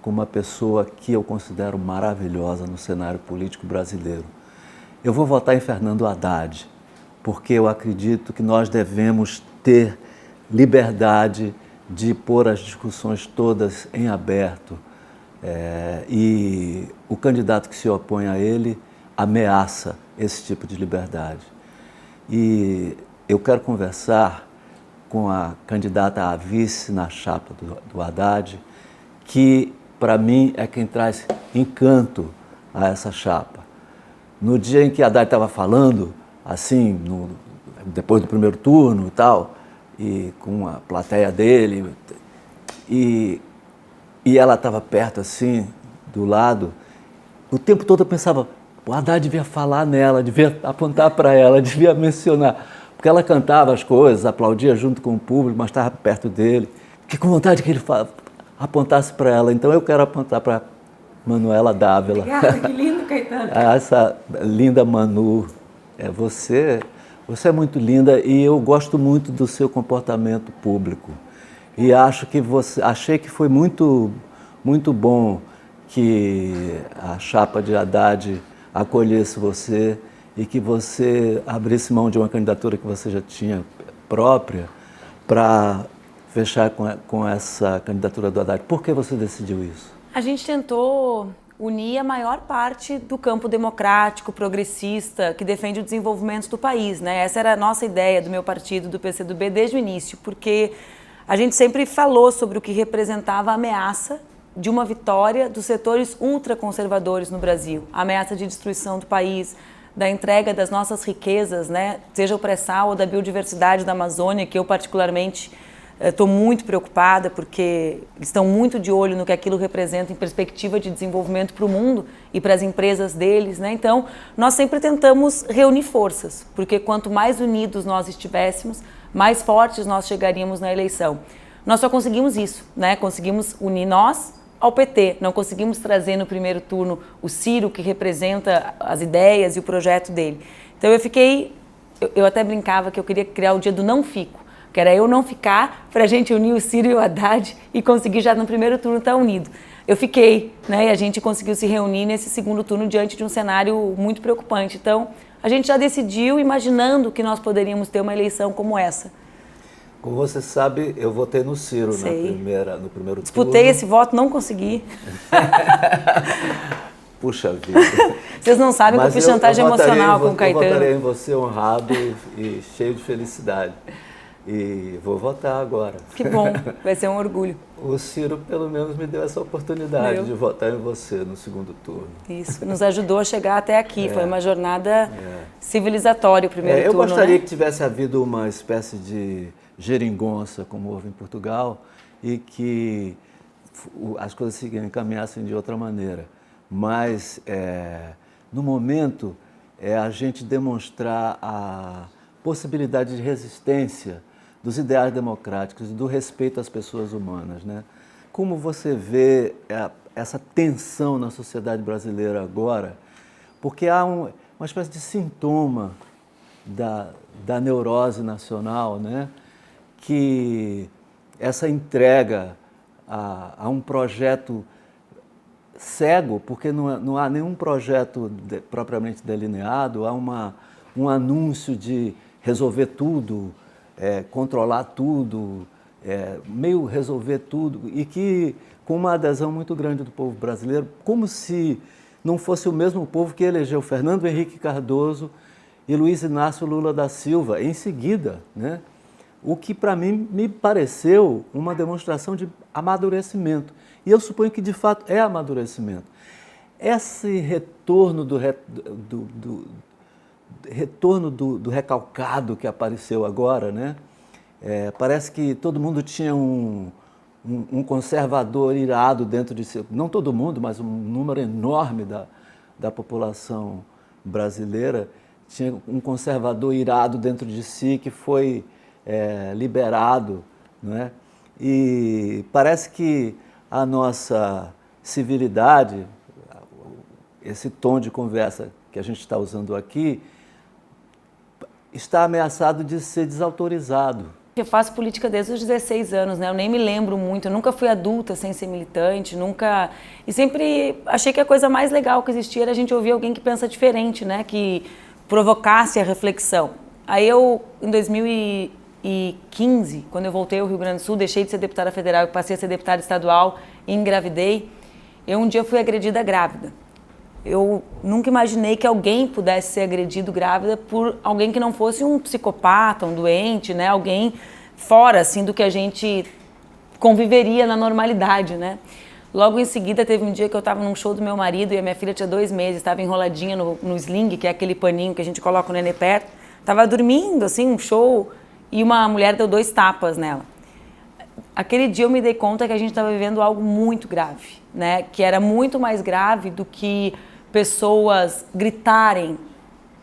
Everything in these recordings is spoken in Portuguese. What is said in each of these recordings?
com uma pessoa que eu considero maravilhosa no cenário político brasileiro. Eu vou votar em Fernando Haddad, porque eu acredito que nós devemos ter liberdade de pôr as discussões todas em aberto. E o candidato que se opõe a ele ameaça esse tipo de liberdade. E eu quero conversar com a candidata a vice na chapa do Haddad, que, para mim, é quem traz encanto a essa chapa. No dia em que Haddad estava falando, assim, depois do primeiro turno e tal, e com a plateia dele, e ela estava perto, assim, do lado, o tempo todo eu pensava, o Haddad devia falar nela, devia apontar para ela, devia mencionar. Porque ela cantava as coisas, aplaudia junto com o público, mas estava perto dele. Fiquei com vontade que ele apontasse para ela. Então eu quero apontar para Manuela Dávila. Obrigada, que lindo, Caetano. Essa linda Manu. Você é muito linda e eu gosto muito do seu comportamento público. E achei que foi muito, muito bom que a chapa de Haddad acolhesse você e que você abrisse mão de uma candidatura que você já tinha própria para fechar com essa candidatura do Haddad. Por que você decidiu isso? A gente tentou unir a maior parte do campo democrático, progressista, que defende o desenvolvimento do país, né? Essa era a nossa ideia do meu partido, do PCdoB, desde o início, porque a gente sempre falou sobre o que representava a ameaça de uma vitória dos setores ultraconservadores no Brasil, a ameaça de destruição do país, da entrega das nossas riquezas, né? Seja o pré-sal ou da biodiversidade da Amazônia, que eu particularmente estou muito preocupada, porque estão muito de olho no que aquilo representa em perspectiva de desenvolvimento para o mundo e para as empresas deles, né? Então, nós sempre tentamos reunir forças, porque quanto mais unidos nós estivéssemos, mais fortes nós chegaríamos na eleição. Nós só conseguimos isso, né? Conseguimos unir nós ao PT, não conseguimos trazer no primeiro turno o Ciro, que representa as ideias e o projeto dele. Então eu até brincava que eu queria criar o dia do não fico, que era eu não ficar para a gente unir o Ciro e o Haddad e conseguir já no primeiro turno estar unido. Eu fiquei, né, e a gente conseguiu se reunir nesse segundo turno diante de um cenário muito preocupante. Então, a gente já decidiu imaginando que nós poderíamos ter uma eleição como essa. Como você sabe, eu votei no Ciro no primeiro turno. Disputei esse voto, não consegui. Puxa vida. Vocês não sabem que eu fiz chantagem emocional com o Caetano. Eu votarei em você honrado e cheio de felicidade. E vou votar agora. Que bom, vai ser um orgulho. O Ciro, pelo menos, me deu essa oportunidade de votar em você no segundo turno. Isso, nos ajudou a chegar até aqui. Foi uma jornada civilizatória o primeiro turno. Eu gostaria, né? que tivesse havido uma espécie de geringonça, como houve em Portugal, e que as coisas se encaminhassem de outra maneira. Mas, no momento, é a gente demonstrar a possibilidade de resistência dos ideais democráticos e do respeito às pessoas humanas, né? Como você vê essa tensão na sociedade brasileira agora? Porque há uma espécie de sintoma da neurose nacional, né? Que essa entrega a um projeto cego, porque não há nenhum projeto propriamente delineado, há um anúncio de resolver tudo, controlar tudo, meio resolver tudo, e que com uma adesão muito grande do povo brasileiro, como se não fosse o mesmo povo que elegeu Fernando Henrique Cardoso e Luiz Inácio Lula da Silva em seguida, né? O que para mim me pareceu uma demonstração de amadurecimento. E eu suponho que de fato é amadurecimento. Esse retorno do recalcado que apareceu agora, né? Parece que todo mundo tinha um conservador irado dentro de si. Não todo mundo, mas um número enorme da população brasileira tinha um conservador irado dentro de si que foi liberado, né? E parece que a nossa civilidade, esse tom de conversa que a gente está usando aqui, está ameaçado de ser desautorizado, Eu faço política desde os 16 anos, né? Eu nem me lembro muito, eu nunca fui adulta sem ser militante, nunca... E sempre achei que a coisa mais legal que existia era a gente ouvir alguém que pensa diferente, né? Que provocasse a reflexão. Aí eu, em 2015, quando eu voltei ao Rio Grande do Sul, deixei de ser deputada federal e passei a ser deputada estadual e engravidei, eu um dia fui agredida grávida. Eu nunca imaginei que alguém pudesse ser agredido grávida por alguém que não fosse um psicopata, um doente, né? Alguém fora, assim, do que a gente conviveria na normalidade, né? Logo em seguida, teve um dia que eu estava num show do meu marido e a minha filha tinha 2 meses, estava enroladinha no sling, que é aquele paninho que a gente coloca o nenê perto. Estava dormindo, assim, um show, e uma mulher deu 2 tapas nela. Aquele dia eu me dei conta que a gente estava vivendo algo muito grave, né? Que era muito mais grave do que pessoas gritarem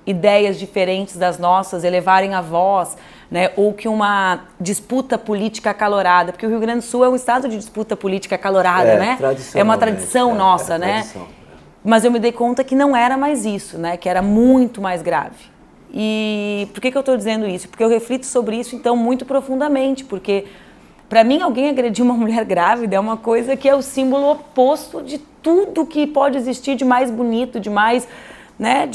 ideias diferentes das nossas, elevarem a voz, né? Ou que uma disputa política acalorada, porque o Rio Grande do Sul é um estado de disputa política acalorada, né? É uma tradição nossa, né? Tradição. Mas eu me dei conta que não era mais isso, né? Que era muito mais grave. E por que eu estou dizendo isso? Porque eu reflito sobre isso, então, muito profundamente, porque para mim, alguém agredir uma mulher grávida é uma coisa que é o símbolo oposto de tudo que pode existir de mais bonito, de mais, né,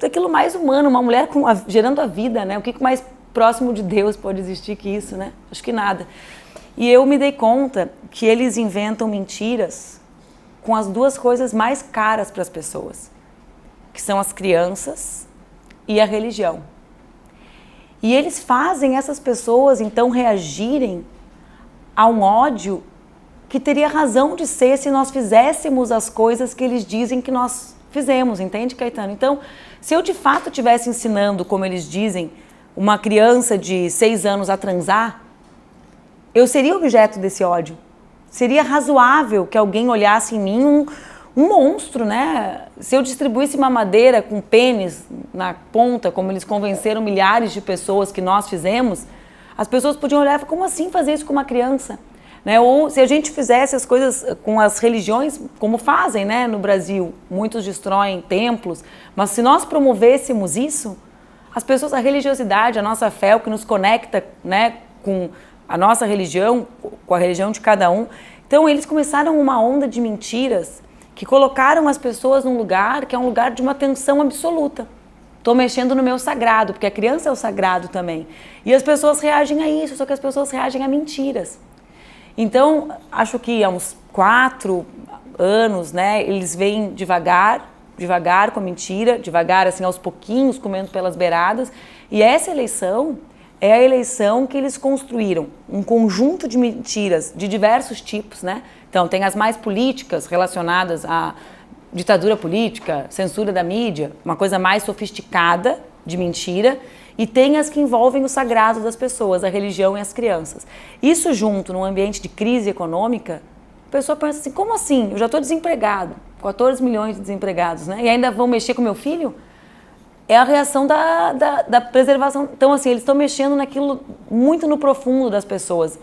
daquilo mais humano, uma mulher gerando a vida, né? O que mais próximo de Deus pode existir que isso, né? Acho que nada. E eu me dei conta que eles inventam mentiras com as 2 coisas mais caras para as pessoas, que são as crianças e a religião. E eles fazem essas pessoas, então, reagirem a um ódio que teria razão de ser se nós fizéssemos as coisas que eles dizem que nós fizemos, entende, Caetano? Então, se eu de fato estivesse ensinando, como eles dizem, uma criança de 6 anos a transar, eu seria objeto desse ódio. Seria razoável que alguém olhasse em mim um monstro, né? Se eu distribuísse mamadeira com pênis na ponta, como eles convenceram milhares de pessoas que nós fizemos, as pessoas podiam olhar e falar, como assim fazer isso com uma criança? Né? Ou se a gente fizesse as coisas com as religiões, como fazem, né, no Brasil, muitos destroem templos, mas se nós promovêssemos isso, as pessoas, a religiosidade, a nossa fé, o que nos conecta, né, com a nossa religião, com a religião de cada um. Então eles começaram uma onda de mentiras que colocaram as pessoas num lugar que é um lugar de uma tensão absoluta. Estou mexendo no meu sagrado, porque a criança é o sagrado também. E as pessoas reagem a isso, só que as pessoas reagem a mentiras. Então, acho que há uns 4 anos, né, eles vêm devagar com a mentira, devagar, assim, aos pouquinhos, comendo pelas beiradas. E essa eleição é a eleição que eles construíram, um conjunto de mentiras de diversos tipos, né? Então, tem as mais políticas relacionadas à ditadura política, censura da mídia, uma coisa mais sofisticada de mentira, e tem as que envolvem o sagrado das pessoas, a religião e as crianças. Isso junto num ambiente de crise econômica, a pessoa pensa assim, como assim? Eu já estou desempregado, 14 milhões de desempregados, né? E ainda vão mexer com meu filho? É a reação da preservação. Então, assim, eles estão mexendo naquilo muito no profundo das pessoas.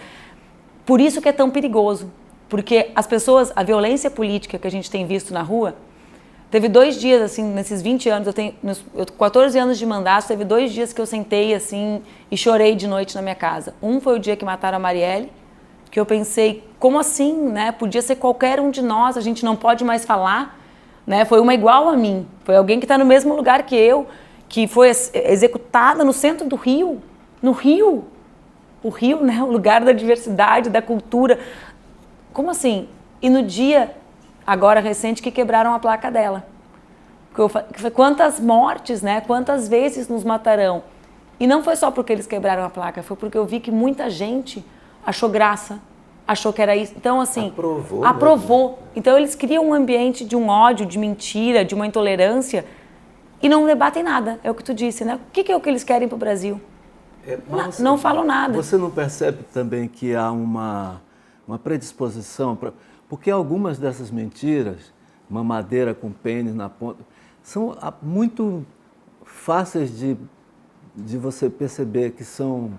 Por isso que é tão perigoso. Porque as pessoas, a violência política que a gente tem visto na rua, teve 2 dias, assim, nesses 20 anos, eu tenho 14 anos de mandato, teve 2 dias que eu sentei, assim, e chorei de noite na minha casa. Um foi o dia que mataram a Marielle, que eu pensei, como assim, né? Podia ser qualquer um de nós, a gente não pode mais falar, né? Foi uma igual a mim, foi alguém que está no mesmo lugar que eu, que foi executada no centro do Rio, no Rio. O Rio, né? O lugar da diversidade, da cultura. Como assim? E no dia, agora recente, que quebraram a placa dela. Quantas mortes, né? Quantas vezes nos matarão? E não foi só porque eles quebraram a placa, foi porque eu vi que muita gente achou graça, achou que era isso. Então, assim, aprovou. Então, eles criam um ambiente de um ódio, de mentira, de uma intolerância e não debatem nada. É o que tu disse, né? O que é o que eles querem para o Brasil? Não falam nada. Você não percebe também que há uma predisposição, porque algumas dessas mentiras, mamadeira com pênis na ponta, são muito fáceis de você perceber que são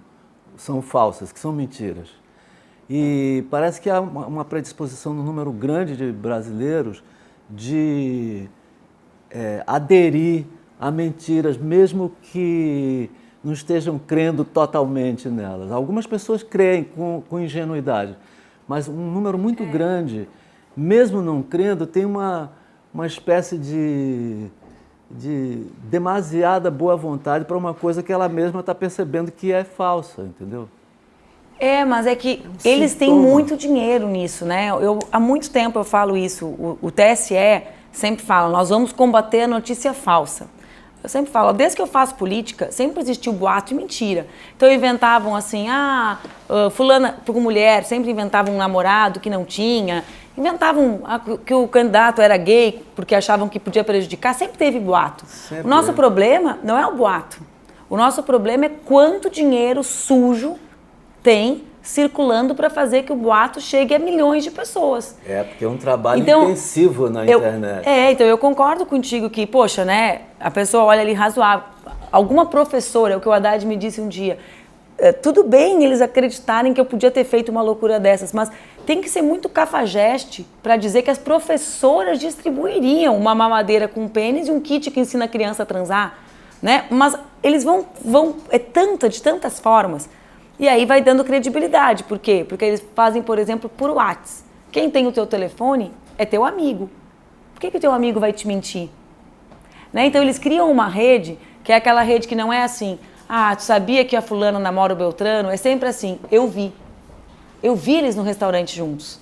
falsas, que são mentiras. E parece que há uma predisposição no número grande de brasileiros de aderir a mentiras, mesmo que não estejam crendo totalmente nelas. Algumas pessoas creem com ingenuidade, mas um número muito grande, mesmo não crendo, tem uma espécie de demasiada boa vontade para uma coisa que ela mesma está percebendo que é falsa, entendeu? Mas é que eles têm muito dinheiro nisso, né? Há muito tempo eu falo isso. O TSE sempre fala, nós vamos combater a notícia falsa. Eu sempre falo, desde que eu faço política, sempre existiu boato e mentira. Então inventavam assim, fulana, por mulher, sempre inventavam um namorado que não tinha, inventavam que o candidato era gay porque achavam que podia prejudicar, sempre teve boato. O nosso problema não é o boato. O nosso problema é quanto dinheiro sujo tem circulando para fazer que o boato chegue a milhões de pessoas. Porque é um trabalho intensivo na internet. Então eu concordo contigo que, poxa, né, a pessoa olha ali razoável. Alguma professora, o que o Haddad me disse um dia, tudo bem eles acreditarem que eu podia ter feito uma loucura dessas, mas tem que ser muito cafajeste para dizer que as professoras distribuiriam uma mamadeira com pênis e um kit que ensina a criança a transar, né? Mas eles vão de tantas formas. E aí vai dando credibilidade. Por quê? Porque eles fazem, por exemplo, por WhatsApp. Quem tem o teu telefone é teu amigo. Por que o teu amigo vai te mentir? Né? Então eles criam uma rede, que é aquela rede que não é assim, tu sabia que a fulana namora o Beltrano? É sempre assim, eu vi. Eu vi eles no restaurante juntos.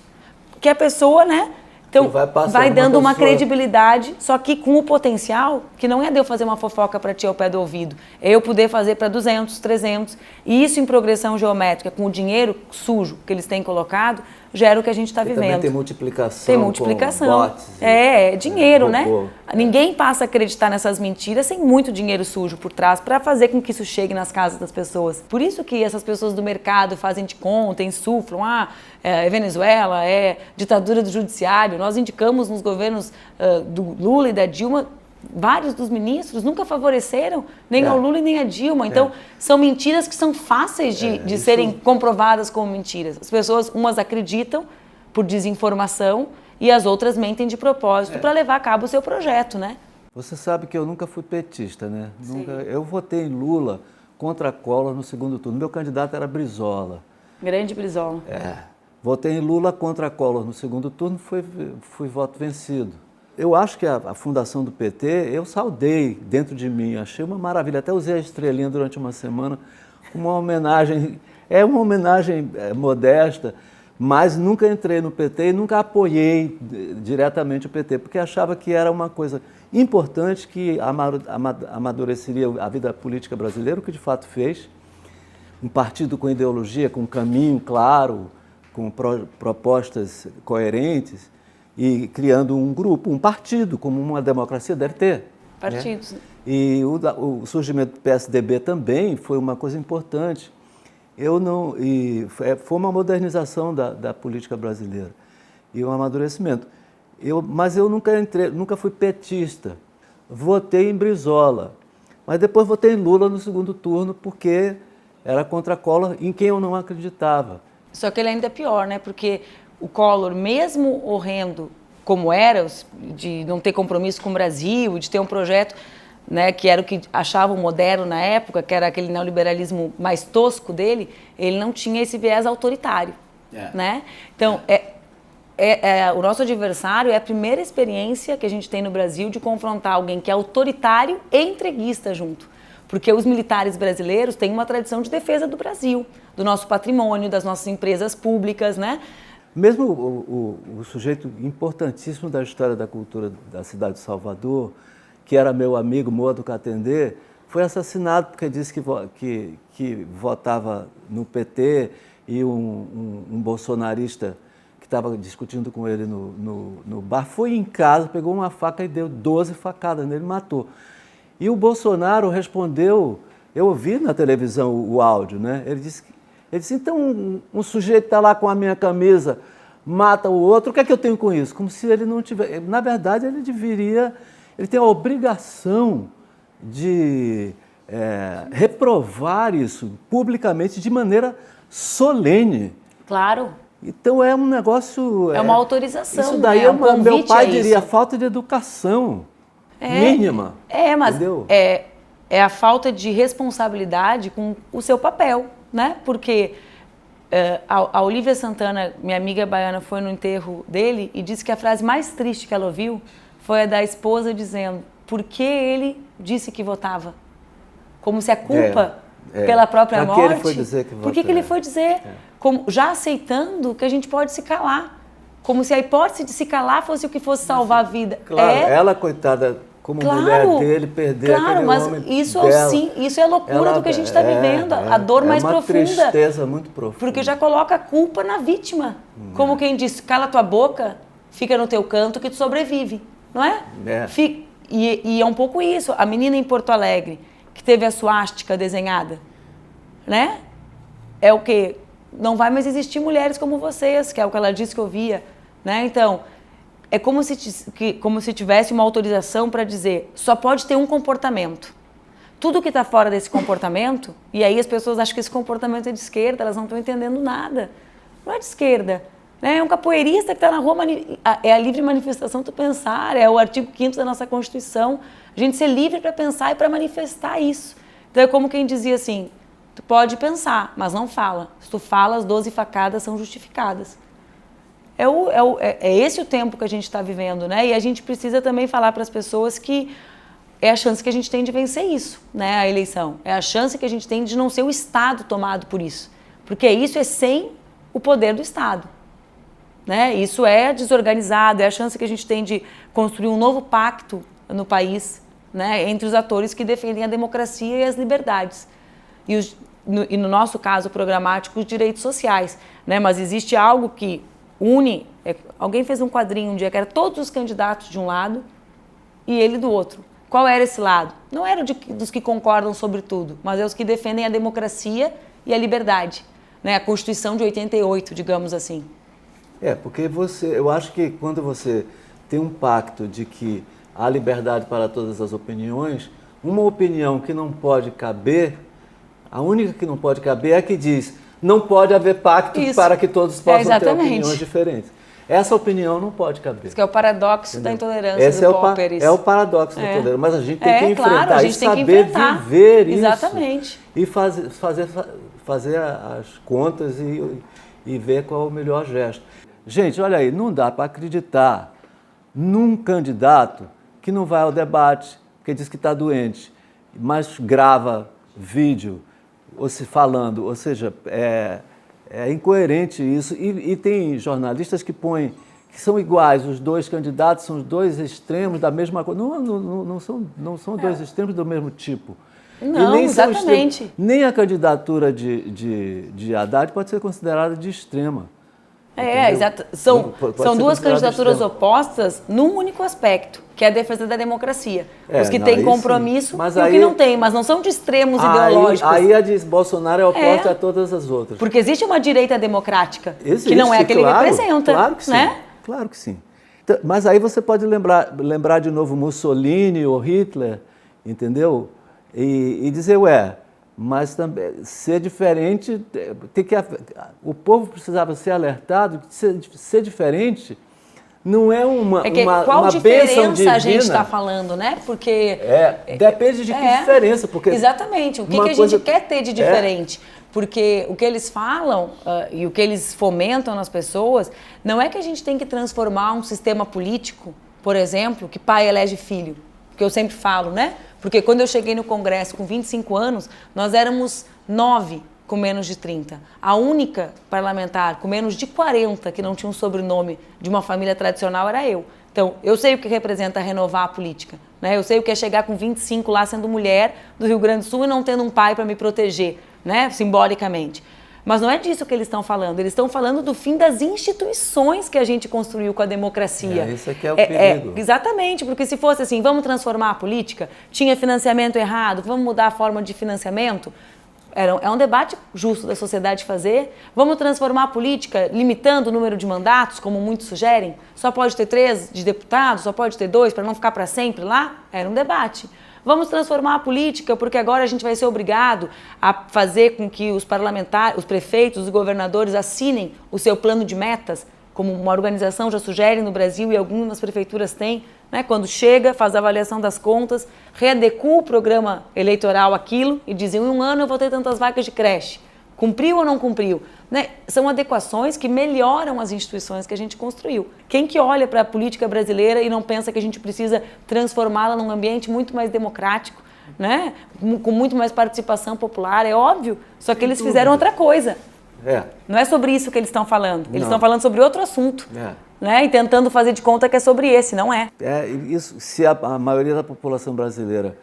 Que a pessoa, né? Então, vai dando uma credibilidade, só que com o potencial, que não é de eu fazer uma fofoca para ti ao pé do ouvido, é eu poder fazer para 200, 300, e isso em progressão geométrica, com o dinheiro sujo que eles têm colocado, gera o que a gente está vivendo. Também tem multiplicação. Tem multiplicação. Com bots, é dinheiro, né? Ninguém passa a acreditar nessas mentiras sem muito dinheiro sujo por trás para fazer com que isso chegue nas casas das pessoas. Por isso que essas pessoas do mercado fazem de conta, insuflam, é Venezuela, é ditadura do judiciário. Nós indicamos nos governos do Lula e da Dilma, vários dos ministros nunca favoreceram nem ao Lula e nem a Dilma. Então, são mentiras que são fáceis de serem comprovadas como mentiras. As pessoas, umas acreditam por desinformação e as outras mentem de propósito para levar a cabo o seu projeto, né? Você sabe que eu nunca fui petista, né? Eu votei em Lula contra Collor no segundo turno. Meu candidato era Brizola. Grande Brizola. Votei em Lula contra Collor no segundo turno, fui voto vencido. Eu acho que a fundação do PT, eu saudei dentro de mim, achei uma maravilha. Até usei a estrelinha durante uma semana, uma homenagem, uma homenagem modesta, mas nunca entrei no PT e nunca apoiei diretamente o PT, porque achava que era uma coisa importante que amadureceria a vida política brasileira, o que de fato fez. Um partido com ideologia, com um caminho claro, com propostas coerentes e criando um grupo, um partido, como uma democracia deve ter. Partidos. Né? E o surgimento do PSDB também foi uma coisa importante. Foi uma modernização da política brasileira e um amadurecimento. Mas eu nunca fui petista. Votei em Brizola, mas depois votei em Lula no segundo turno porque era contra Collor, em quem eu não acreditava. Só que ele ainda é pior, né? Porque o Collor, mesmo horrendo como era, de não ter compromisso com o Brasil, de ter um projeto, né, que era o que achavam moderno na época, que era aquele neoliberalismo mais tosco dele, ele não tinha esse viés autoritário. Né? Então, o nosso adversário é a primeira experiência que a gente tem no Brasil de confrontar alguém que é autoritário e entreguista junto. Porque os militares brasileiros têm uma tradição de defesa do Brasil, do nosso patrimônio, das nossas empresas públicas, né? Mesmo o sujeito importantíssimo da história da cultura da cidade de Salvador, que era meu amigo Modo Catendê, foi assassinado porque disse que votava no PT e um bolsonarista que estava discutindo com ele no bar foi em casa, pegou uma faca e deu 12 facadas nele e matou. E o Bolsonaro respondeu, eu ouvi na televisão o áudio, né? Ele disse, então um sujeito está lá com a minha camisa, mata o outro, o que é que eu tenho com isso? Como se ele não tivesse... Na verdade, ele tem a obrigação de reprovar isso publicamente de maneira solene. Claro. Então é um negócio... É uma autorização. Isso daí meu pai diria falta de educação mínima. Mas entendeu? é a falta de responsabilidade com o seu papel, né? Porque a Olívia Santana, minha amiga baiana, foi no enterro dele e disse que a frase mais triste que ela ouviu foi a da esposa dizendo: por que ele disse que votava? Como se a culpa pela própria morte... Ele foi dizer que por que ele foi dizer? Como, já aceitando que a gente pode se calar. Como se a hipótese de se calar fosse o que fosse salvar a vida. Claro, ela, coitada, como mulher dele, perder aquele mas homem isso dela. Sim, isso é a loucura do que a gente está vivendo, a dor mais profunda. É uma tristeza muito profunda. Porque já coloca a culpa na vítima. Como quem diz, cala tua boca, fica no teu canto que tu sobrevive, não é? E é um pouco isso. A menina em Porto Alegre, que teve a suástica desenhada, né? É o quê? Não vai mais existir mulheres como vocês, que é o que ela disse que eu via, né? Então, é como se tivesse uma autorização para dizer, só pode ter um comportamento. Tudo que está fora desse comportamento, e aí as pessoas acham que esse comportamento é de esquerda, elas não estão entendendo nada. Não é de esquerda. Né? É um capoeirista que está na rua, é a livre manifestação do pensar, é o artigo 5º da nossa Constituição. A gente ser livre para pensar e para manifestar isso. Então é como quem dizia assim, tu pode pensar, mas não fala. Se tu fala, as 12 facadas são justificadas. É esse o tempo que a gente está vivendo, né? E a gente precisa também falar para as pessoas que é a chance que a gente tem de vencer isso, né? A eleição. É a chance que a gente tem de não ser o Estado tomado por isso. Porque isso é sem o poder do Estado. Né? Isso é desorganizado, é a chance que a gente tem de construir um novo pacto no país, né? Entre os atores que defendem a democracia e as liberdades. E no nosso caso programático, os direitos sociais. Né? Mas existe algo que une... Alguém fez um quadrinho um dia que era todos os candidatos de um lado e ele do outro. Qual era esse lado? Não era dos que concordam sobre tudo, mas é os que defendem a democracia e a liberdade. Né? A Constituição de 88, digamos assim. Porque eu acho que quando você tem um pacto de que há liberdade para todas as opiniões, uma opinião que não pode caber, a única que não pode caber é a que diz não pode haver pacto para que todos possam ter opiniões diferentes. Essa opinião não pode caber. Isso que é o paradoxo da intolerância do Popper. É o paradoxo da intolerância, mas a gente tem que enfrentar claro, a gente e tem que saber viver isso. Exatamente. E fazer as contas e ver qual é o melhor gesto. Gente, olha aí, não dá para acreditar num candidato que não vai ao debate, porque diz que está doente, mas grava vídeo falando, ou seja, é incoerente isso. E tem jornalistas que são iguais, os dois candidatos são os dois extremos da mesma coisa. Não são dois extremos do mesmo tipo. Não, nem exatamente. Nem a candidatura de Haddad pode ser considerada de extrema. Exato. São duas candidaturas opostas num único aspecto, que é a defesa da democracia. Os que têm compromisso e os que não têm, mas não são de extremos ideológicos. Aí a de Bolsonaro é oposta a todas as outras. Porque existe uma direita democrática, que não é a que ele representa. Claro que sim, né? Claro que sim. Então, mas aí você pode lembrar de novo Mussolini ou Hitler, entendeu? E dizer, mas também ser diferente, o povo precisava ser alertado que ser diferente não é uma bênção divina. Qual diferença a gente está falando, né? Porque... depende de que diferença. Porque exatamente, o que a gente quer ter de diferente. Porque o que eles falam e o que eles fomentam nas pessoas não é que a gente tem que transformar um sistema político, por exemplo, que pai elege filho, que eu sempre falo, né? Porque quando eu cheguei no Congresso com 25 anos, nós éramos 9 com menos de 30. A única parlamentar com menos de 40 que não tinha um sobrenome de uma família tradicional era eu. Então, eu sei o que representa renovar a política. Né? Eu sei o que é chegar com 25 lá sendo mulher do Rio Grande do Sul e não tendo um pai para me proteger, né? Simbolicamente. Mas não é disso que eles estão falando. Eles estão falando do fim das instituições que a gente construiu com a democracia. Isso aqui é o perigo. Exatamente, porque se fosse assim, vamos transformar a política, tinha financiamento errado, vamos mudar a forma de financiamento, é um debate justo da sociedade fazer. Vamos transformar a política limitando o número de mandatos, como muitos sugerem? Só pode ter 3 de deputados, só pode ter 2 para não ficar para sempre lá? Era um debate. Vamos transformar a política porque agora a gente vai ser obrigado a fazer com que os parlamentares, os prefeitos, os governadores assinem o seu plano de metas como uma organização já sugere no Brasil e algumas prefeituras têm, né? Quando chega, faz a avaliação das contas, readequa o programa eleitoral aquilo e diz, em um ano eu vou ter tantas vagas de creche. Cumpriu ou não cumpriu? Né? São adequações que melhoram as instituições que a gente construiu. Quem que olha para a política brasileira e não pensa que a gente precisa transformá-la num ambiente muito mais democrático, né? Com muito mais participação popular, é óbvio, só que eles fizeram outra coisa. Não é sobre isso que eles estão falando, eles estão falando sobre outro assunto, né? E tentando fazer de conta que é sobre esse, não é. Isso, se a maioria da população brasileira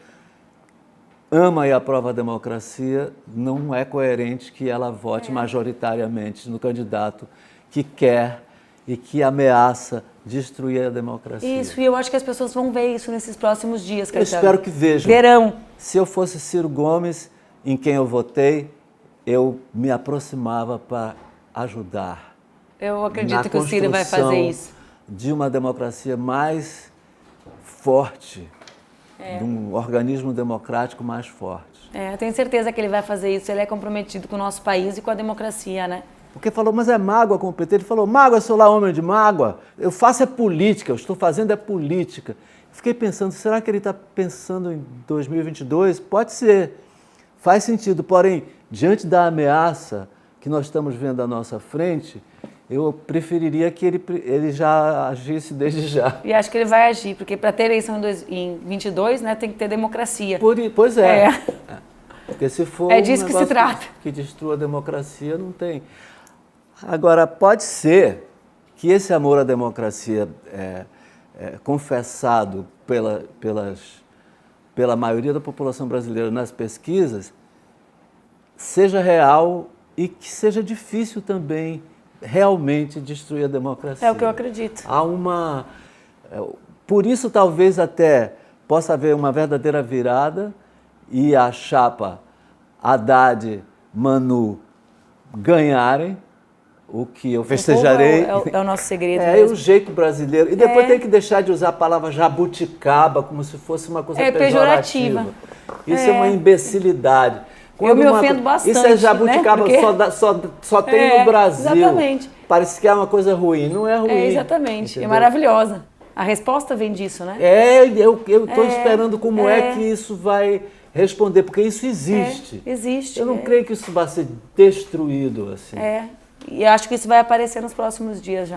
ama e aprova a democracia, não é coerente que ela vote majoritariamente no candidato que quer e que ameaça destruir a democracia. Isso, e eu acho que as pessoas vão ver isso nesses próximos dias, Caetano. Eu espero que vejam. Verão. Se eu fosse Ciro Gomes, em quem eu votei, eu me aproximava para ajudar. Eu acredito que o Ciro vai fazer isso. De uma democracia mais forte, de um organismo democrático mais forte. Eu tenho certeza que ele vai fazer isso. Ele é comprometido com o nosso país e com a democracia, né? Porque falou, mas é mágoa com o PT. Ele falou, mágoa, sou lá homem de mágoa. Eu faço é política, eu estou fazendo é política. Fiquei pensando, será que ele está pensando em 2022? Pode ser, faz sentido. Porém, diante da ameaça que nós estamos vendo à nossa frente, eu preferiria que ele já agisse desde já. E acho que ele vai agir, porque para ter eleição em 22, né, tem que ter democracia. Pois é. Porque se for disso que se trata. Que destrua a democracia, não tem. Agora, pode ser que esse amor à democracia confessado pela maioria da população brasileira nas pesquisas seja real e que seja difícil também realmente destruir a democracia. É o que eu acredito. Por isso, talvez até possa haver uma verdadeira virada e a chapa Haddad, Manu ganharem, o que eu festejarei. É o nosso segredo. É o jeito brasileiro. E depois tem que deixar de usar a palavra jabuticaba como se fosse uma coisa pejorativa. Isso é uma imbecilidade. Eu me ofendo bastante. Isso é jabuticaba, né? Porque só tem no Brasil. Exatamente. Parece que é uma coisa ruim. Não é ruim. Exatamente. Entendeu? É maravilhosa. A resposta vem disso, né? Eu estou esperando como é que isso vai responder, porque isso existe. Existe. Eu não creio que isso vai ser destruído assim. E acho que isso vai aparecer nos próximos dias já.